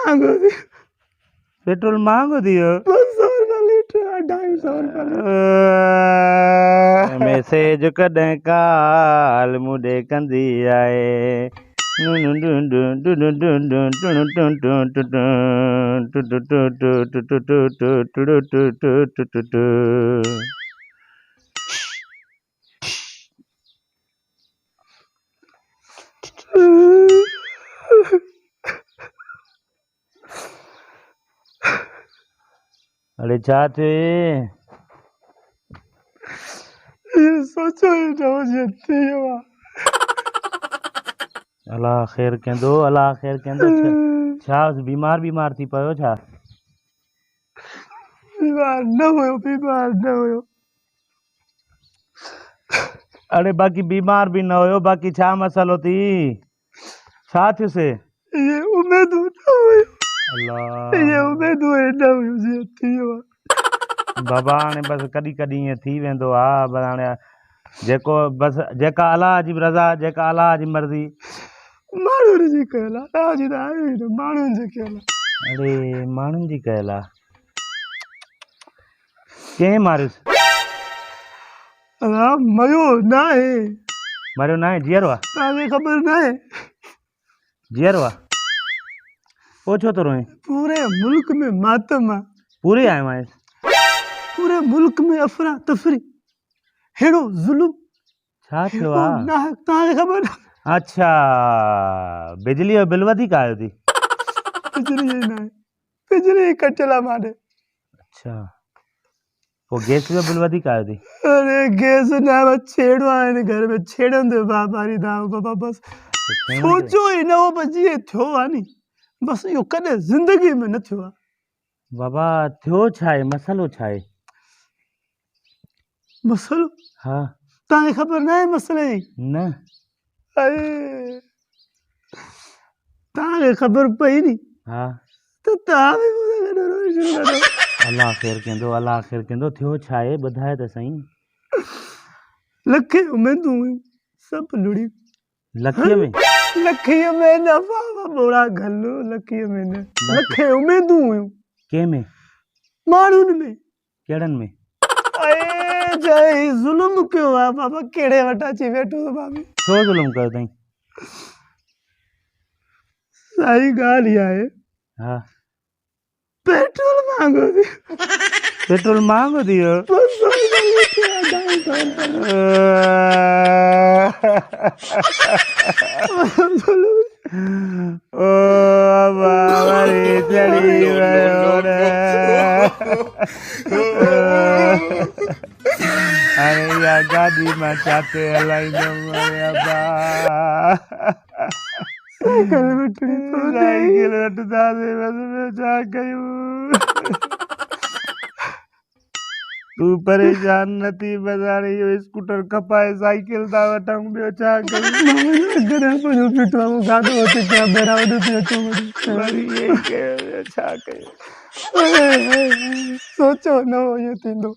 महंगो थी पेट्रोल महंगो थी वियो 200 रुपया लीटर 250 रुपया लीटर मैसेज कॾहिं काल मुॾे कंदी आहे अरे छा थियो सोचो ही न हुजे थी वियो आहे अलाह ख़ैर कंदो अलाह ख़ैर कंदो छा बीमार थी पियो छा बीमार न हुयो अरे बाक़ी बीमार भी न हुयो बाक़ी छा मसलो थी छा थियुसि ये उम्मीदूं न हुयो अलाह ये उम्मीदूं न हुयो जे थी वियो आहे बाबा हाणे बसि कॾहिं कॾहिं ईअं थी वेंदो आहे पर हाणे जेको बसि जेका अलाह जी रज़ा जेका अलाह जी मर्ज़ी माण्हुनि जी कयल आहे तव्हांजी त आहे ई न माण्हुनि जी कयल आहे अरे माण्हुनि जी कयल आहे कंहिं मारियुसि अलाह मयो न आहे मरियो न आहे जीअरो आहे तव्हांखे ख़बर न आहे जीअरो आहे पोइ छो थो रोए पूरे मुल्क में मातम आहे पूरे आयो आहियां पूरे मुल्क में अफरा तफरी हेड़ो ज़ुल्म छा थियो आहे तव्हांखे ख़बर न अच्छा बिजली जो बिल वधीक आयो थी बिजली न आहे बिजली कटियल आहे माॾे अच्छा पोइ गैस जो बिल वधीक आयो थी अरे गैस न बस छेड़ो आहे हिन घर में छेड़ंदे बाबारी दाव बाबा बस सोचो ई न हो बस जीअं थियो आहे नी बस इहो कॾहिं ज़िंदगी में न थियो आहे बाबा थियो छा आहे मसलो छा आहे मसलो हा तव्हांखे ख़बर न आहे मसले जी न तव्हांखे ख़बर पई नी हा त तव्हां बि मूंसां गॾु रोइण शुरू करो अलाह ख़ैर कंदो थियो छा आहे ॿुधाए त सही लखे उमेदूं हुयूं सभु लुड़ी लखीअ में न बाबा बोड़ा गल्लू लखीअ में न लखे उमेदूं हुयूं कंहिंमें माण्हुनि में कहिड़नि में जय ज़ुल्म कयो आहे बाबा कहिड़े वटि अची वेठो बाबी छो ज़ुल्म कयो अथई साई ॻाल्हि इहा आहे हा पेट्रोल महांगो थी वियो 200 रुपया लीटर 250 ओ बाबा रे चली वियो अरे या गाड़ी में चाते हलाईंदुमि अरे अब्बा साइकिल वठंदासीं बस छा कयूं तूं परेशान न थी बस हाणे इहो स्कूटर खपाए साइकिल था वठूं ॿियो छा कयूं छा कयूं सोचो न हो इहो थींदो